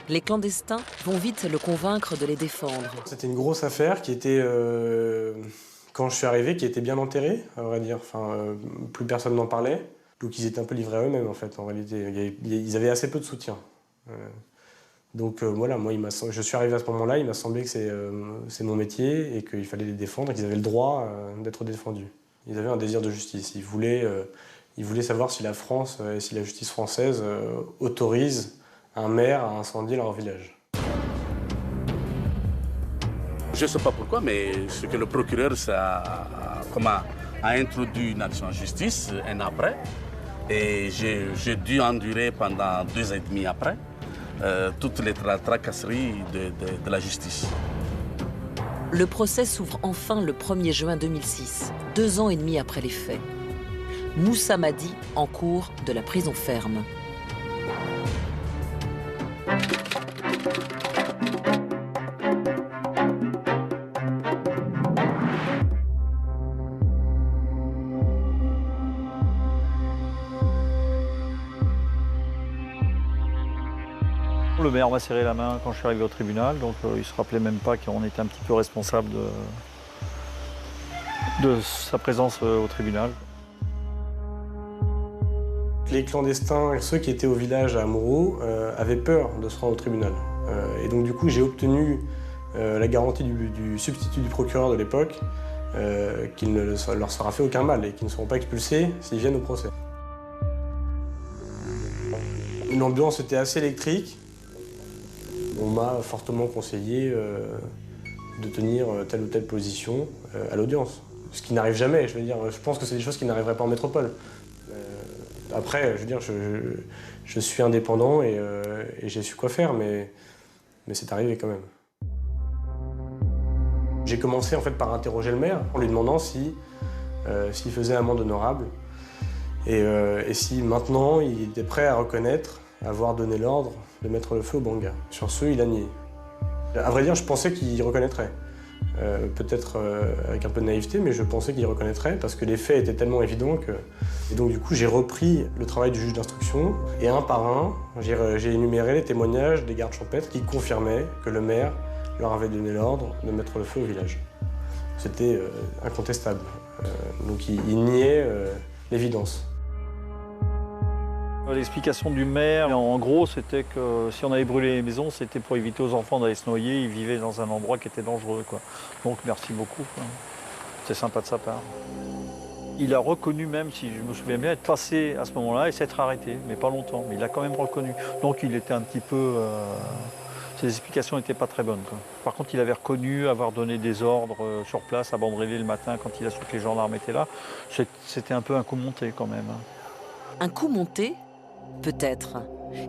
Speaker 5: Les clandestins vont vite le convaincre de les défendre.
Speaker 21: C'était une grosse affaire qui était, quand je suis arrivé, qui était bien enterrée, à vrai dire. Enfin, plus personne n'en parlait. Donc ils étaient un peu livrés à eux-mêmes, en fait, en réalité. Ils avaient assez peu de soutien. Donc voilà, moi, je suis arrivé à ce moment-là, il m'a semblé que c'est mon métier et qu'il fallait les défendre et qu'ils avaient le droit d'être défendus. Ils avaient un désir de justice. Ils voulaient savoir si la France et si la justice française autorise un maire à incendier leur village.
Speaker 1: Je ne sais pas pourquoi, mais ce que le procureur a introduit une action en justice un an après. Et j'ai dû endurer pendant 2 ans et demi après toutes les tracasseries de la justice.
Speaker 5: Le procès s'ouvre enfin le 1er juin 2006, 2 ans et demi après les faits. Moussa Madi en cours de la prison ferme.
Speaker 4: Le maire m'a serré la main quand je suis arrivé au tribunal, donc il ne se rappelait même pas qu'on était un petit peu responsable de sa présence au tribunal.
Speaker 21: Les clandestins, ceux qui étaient au village à Amuro, avaient peur de se rendre au tribunal. Et donc du coup, j'ai obtenu la garantie du substitut du procureur de l'époque qu'il ne leur sera fait aucun mal et qu'ils ne seront pas expulsés s'ils viennent au procès. L'ambiance était assez électrique. On m'a fortement conseillé de tenir telle ou telle position à l'audience. Ce qui n'arrive jamais, je veux dire. Je pense que c'est des choses qui n'arriveraient pas en métropole. Après, je veux dire, je suis indépendant et j'ai su quoi faire, mais c'est arrivé quand même. J'ai commencé en fait par interroger le maire en lui demandant s'il faisait amende honorable et si maintenant il était prêt à reconnaître avoir donné l'ordre de mettre le feu au Banga. Sur ce, il a nié. À vrai dire, je pensais qu'il reconnaîtrait. Peut-être avec un peu de naïveté, mais je pensais qu'il reconnaîtrait parce que les faits étaient tellement évidents que... Et donc du coup, j'ai repris le travail du juge d'instruction et un par un, j'ai énuméré les témoignages des gardes champêtres qui confirmaient que le maire leur avait donné l'ordre de mettre le feu au village. C'était incontestable. Donc il niait l'évidence.
Speaker 4: L'explication du maire, en gros, c'était que si on avait brûlé les maisons, c'était pour éviter aux enfants d'aller se noyer. Ils vivaient dans un endroit qui était dangereux, quoi. Donc merci beaucoup. C'est sympa de sa part. Il a reconnu même, si je me souviens bien, être passé à ce moment-là et s'être arrêté, mais pas longtemps. Mais il a quand même reconnu. Donc il était un petit peu... ses explications n'étaient pas très bonnes, quoi. Par contre, il avait reconnu avoir donné des ordres sur place à Bandrélé le matin quand il a su que les gendarmes étaient là. C'était un peu un coup monté quand même.
Speaker 5: Un coup monté? Peut-être.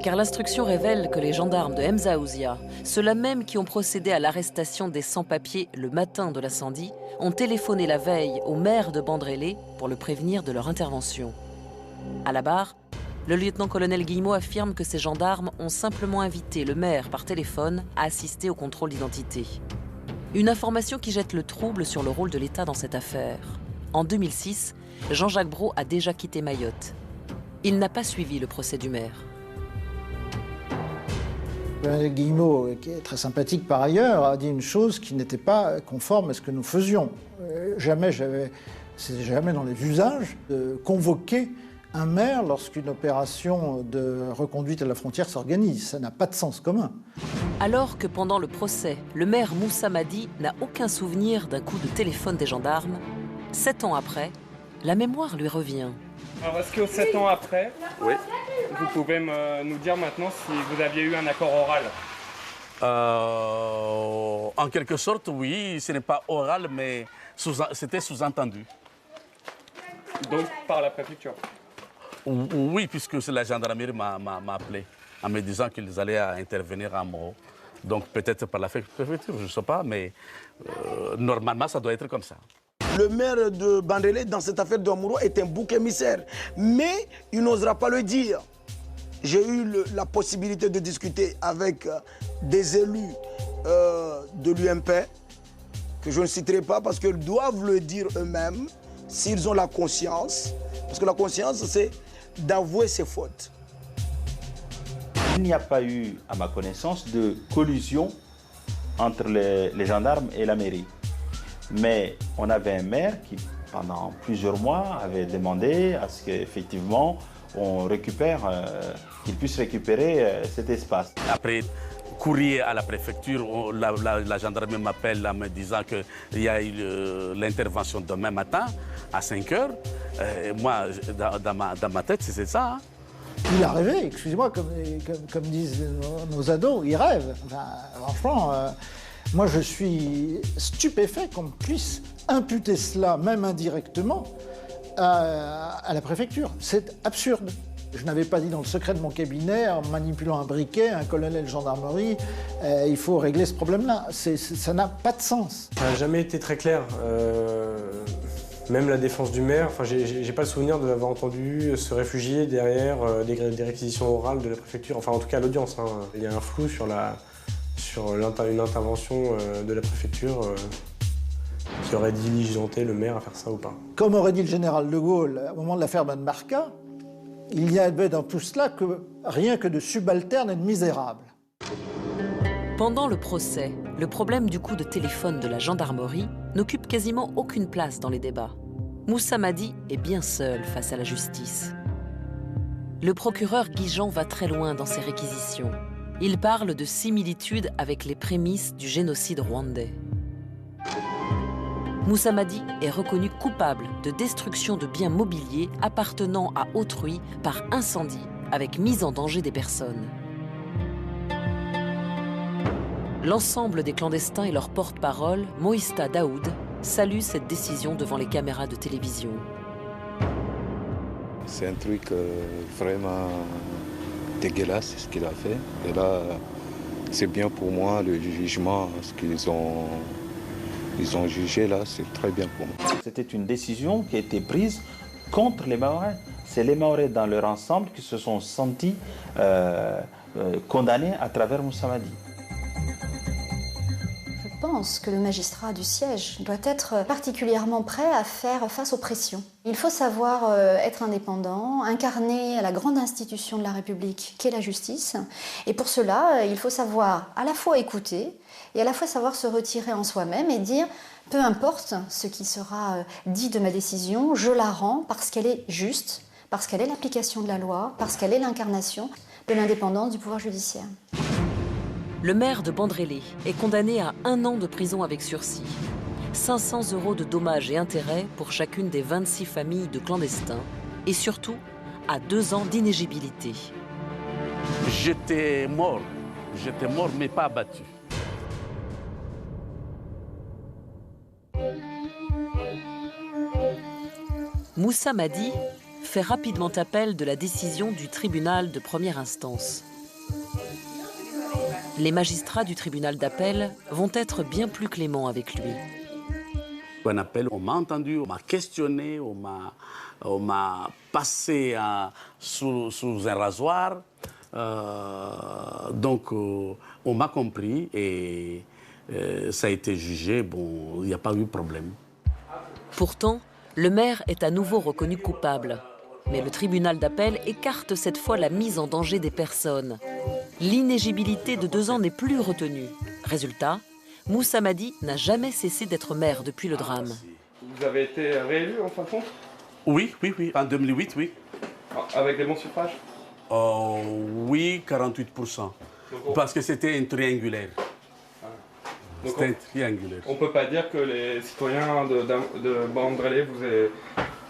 Speaker 5: Car l'instruction révèle que les gendarmes de Mzaouzia, ceux-là même qui ont procédé à l'arrestation des sans-papiers le matin de l'incendie, ont téléphoné la veille au maire de Bandrélé pour le prévenir de leur intervention. À la barre, le lieutenant-colonel Guillemot affirme que ces gendarmes ont simplement invité le maire par téléphone à assister au contrôle d'identité. Une information qui jette le trouble sur le rôle de l'État dans cette affaire. En 2006, Jean-Jacques Brault a déjà quitté Mayotte. Il n'a pas suivi le procès du maire.
Speaker 8: Guillemot, qui est très sympathique par ailleurs, a dit une chose qui n'était pas conforme à ce que nous faisions. C'est jamais dans les usages de convoquer un maire lorsqu'une opération de reconduite à la frontière s'organise. Ça n'a pas de sens commun.
Speaker 5: Alors que pendant le procès, le maire Moussa Madi n'a aucun souvenir d'un coup de téléphone des gendarmes, 7 ans après, la mémoire lui revient.
Speaker 20: Alors, est-ce que 7 ans après,
Speaker 1: oui,
Speaker 20: vous pouvez nous dire maintenant si vous aviez eu un accord oral?
Speaker 1: En quelque sorte, oui. Ce n'est pas oral, mais c'était sous-entendu.
Speaker 20: Donc, par la préfecture?
Speaker 1: Oui, puisque la gendarmerie m'a appelé en me disant qu'ils allaient intervenir à Moro. Donc, peut-être par la préfecture, je ne sais pas, mais normalement, ça doit être comme ça.
Speaker 18: Le maire de Bandrélé, dans cette affaire de Amuro, est un bouc émissaire. Mais il n'osera pas le dire. J'ai eu la possibilité de discuter avec des élus de l'UMP, que je ne citerai pas parce qu'ils doivent le dire eux-mêmes, s'ils ont la conscience. Parce que la conscience, c'est d'avouer ses fautes.
Speaker 14: Il n'y a pas eu, à ma connaissance, de collusion entre les gendarmes et la mairie. Mais on avait un maire qui, pendant plusieurs mois, avait demandé à ce qu'effectivement, on récupère, qu'il puisse récupérer cet espace.
Speaker 1: Après, courrier à la préfecture, la gendarmerie m'appelle en me disant qu'il y a eu l'intervention demain matin à 5 h. Moi, dans ma tête, c'est ça. Hein.
Speaker 8: Il a rêvé, excusez-moi, comme disent nos ados, il rêve. Enfin, franchement... Moi, je suis stupéfait qu'on puisse imputer cela, même indirectement, à la préfecture. C'est absurde. Je n'avais pas dit dans le secret de mon cabinet, en manipulant un briquet, un colonel de gendarmerie, il faut régler ce problème-là. Ça n'a pas de sens.
Speaker 21: Ça n'a jamais été très clair. Même la défense du maire, j'ai pas le souvenir de l'avoir entendu se réfugier derrière des réquisitions orales de la préfecture, enfin en tout cas à l'audience. Hein. Il y a un flou sur une intervention de la préfecture qui aurait diligenté le maire à faire ça ou pas.
Speaker 8: Comme aurait dit le général de Gaulle au moment de l'affaire Benmarca, il n'y avait dans tout cela que rien que de subalternes et de misérables.
Speaker 5: Pendant le procès, le problème du coup de téléphone de la gendarmerie n'occupe quasiment aucune place dans les débats. Moussa Madi est bien seul face à la justice. Le procureur Guijan va très loin dans ses réquisitions. Il parle de similitudes avec les prémices du génocide rwandais. Moussa Madi est reconnu coupable de destruction de biens mobiliers appartenant à autrui par incendie, avec mise en danger des personnes. L'ensemble des clandestins et leur porte-parole, Moïsta Daoud, salue cette décision devant les caméras de télévision.
Speaker 2: C'est un truc vraiment dégueulasse ce qu'il a fait. Et là, c'est bien pour moi, le jugement, ce qu'ils ont jugé là, c'est très bien pour moi.
Speaker 14: C'était une décision qui a été prise contre les Mahorais. C'est les Mahorais dans leur ensemble qui se sont sentis condamnés à travers Moussa Madi.
Speaker 22: Je pense que le magistrat du siège doit être particulièrement prêt à faire face aux pressions. Il faut savoir être indépendant, incarner la grande institution de la République qu'est la justice. Et pour cela, il faut savoir à la fois écouter et à la fois savoir se retirer en soi-même et dire « peu importe ce qui sera dit de ma décision, je la rends parce qu'elle est juste, parce qu'elle est l'application de la loi, parce qu'elle est l'incarnation de l'indépendance du pouvoir judiciaire ».
Speaker 5: Le maire de Bandrélé est condamné à 1 an de prison avec sursis, 500 € de dommages et intérêts pour chacune des 26 familles de clandestins et surtout à 2 ans d'inéligibilité.
Speaker 1: J'étais mort J'étais mort, mais pas abattu.
Speaker 5: Moussa Madi fait rapidement appel de la décision du tribunal de première instance. Les magistrats du tribunal d'appel vont être bien plus cléments avec lui.
Speaker 1: Un appel, on m'a entendu, on m'a questionné, on m'a passé sous un rasoir. Donc on m'a compris et ça a été jugé. Bon, il n'y a pas eu de problème.
Speaker 5: Pourtant, le maire est à nouveau reconnu coupable. Mais le tribunal d'appel écarte cette fois la mise en danger des personnes. L'inéligibilité de 2 ans n'est plus retenue. Résultat, Moussa Madi n'a jamais cessé d'être maire depuis le drame.
Speaker 20: Vous avez été réélu en fin de compte?
Speaker 1: Oui. En 2008, oui.
Speaker 20: Avec des bons suffrages?
Speaker 1: Oui, 48%. Parce que c'était un triangulaire. C'était un triangulaire.
Speaker 20: On ne peut pas dire que les citoyens de Bandrélé vous aient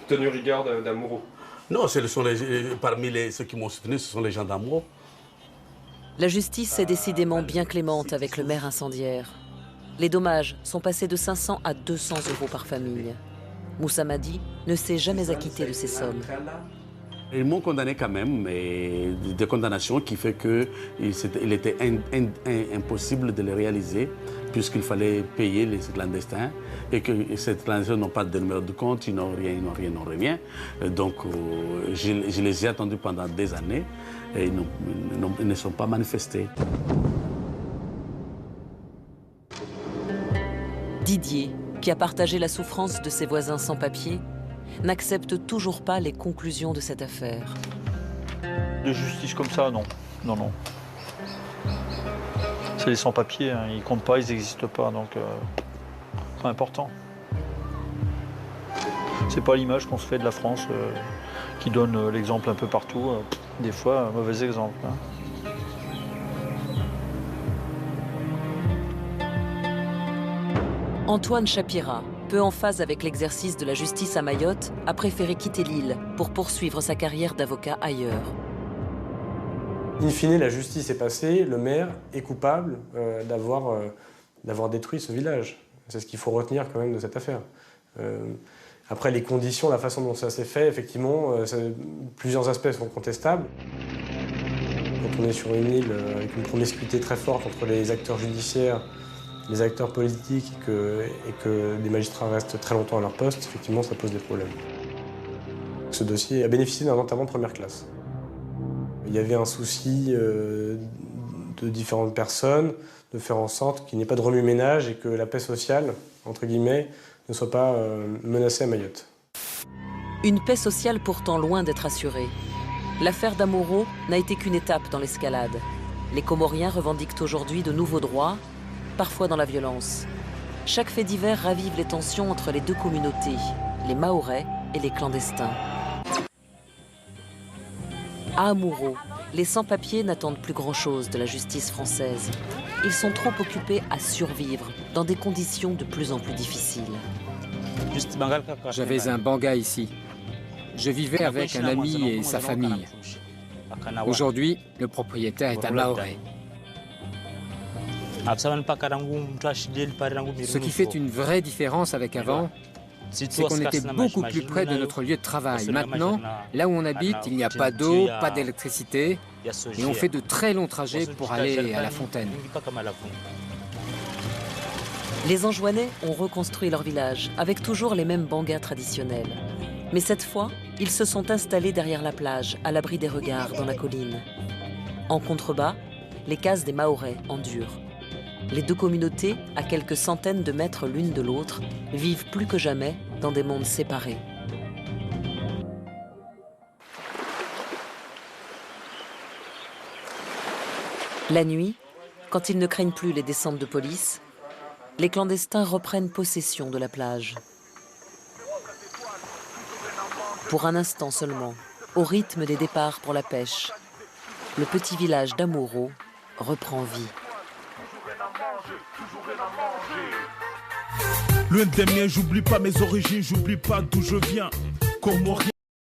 Speaker 20: tenu rigueur d'Amuro?
Speaker 1: Non, parmi ceux qui m'ont soutenu, ce sont les gens d'Amuro.
Speaker 5: La justice est décidément bien clémente avec le maire incendiaire. Les dommages sont passés de 500 à 200 euros par famille. Moussa Madi ne s'est jamais acquitté de ces sommes.
Speaker 1: Ils m'ont condamné quand même, mais des condamnations qui fait qu'il était impossible de les réaliser puisqu'il fallait payer les clandestins et que ces clandestins n'ont pas de numéro de compte, ils n'ont rien. Donc je les ai attendus pendant des années et ils ne sont pas manifestés.
Speaker 5: Didier, qui a partagé la souffrance de ses voisins sans papier, n'accepte toujours pas les conclusions de cette affaire.
Speaker 4: De justice comme ça, non. Non. C'est les sans-papiers, hein. Ils comptent pas, ils n'existent pas, donc pas important. C'est pas l'image qu'on se fait de la France qui donne l'exemple un peu partout. Des fois, un mauvais exemple. Hein.
Speaker 5: Antoine Chapira, peu en phase avec l'exercice de la justice à Mayotte, a préféré quitter l'île pour poursuivre sa carrière d'avocat ailleurs.
Speaker 21: In fine, la justice est passée, le maire est coupable d'avoir détruit ce village. C'est ce qu'il faut retenir quand même de cette affaire. Après, les conditions, la façon dont ça s'est fait, effectivement, plusieurs aspects sont contestables. Quand on est sur une île avec une promiscuité très forte entre les acteurs judiciaires, les acteurs politiques et que les magistrats restent très longtemps à leur poste, effectivement, ça pose des problèmes. Ce dossier a bénéficié d'un enterrement de première classe. Il y avait un souci de différentes personnes de faire en sorte qu'il n'y ait pas de remue-ménage et que la paix sociale, entre guillemets, ne soit pas menacée à Mayotte.
Speaker 5: Une paix sociale pourtant loin d'être assurée. L'affaire d'Amuro n'a été qu'une étape dans l'escalade. Les Comoriens revendiquent aujourd'hui de nouveaux droits, parfois dans la violence. Chaque fait divers ravive les tensions entre les deux communautés, les Mahorais et les clandestins. À Amuro, les sans-papiers n'attendent plus grand-chose de la justice française. Ils sont trop occupés à survivre dans des conditions de plus en plus difficiles.
Speaker 12: J'avais un banga ici. Je vivais avec un ami et sa famille. Aujourd'hui, le propriétaire est un Mahorais. Ce qui fait une vraie différence avec avant, c'est qu'on était beaucoup plus près de notre lieu de travail. Maintenant, là où on habite, il n'y a pas d'eau, pas d'électricité, et on fait de très longs trajets pour aller à la fontaine.
Speaker 5: Les Anjouanais ont reconstruit leur village, avec toujours les mêmes bangas traditionnels. Mais cette fois, ils se sont installés derrière la plage, à l'abri des regards dans la colline. En contrebas, les cases des Mahorais en dur. Les deux communautés, à quelques centaines de mètres l'une de l'autre, vivent plus que jamais dans des mondes séparés. La nuit, quand ils ne craignent plus les descentes de police, les clandestins reprennent possession de la plage. Pour un instant seulement, au rythme des départs pour la pêche, le petit village d'Amuro reprend vie.
Speaker 13: L'un des miens, j'oublie pas mes origines, j'oublie pas d'où je viens. Comorien.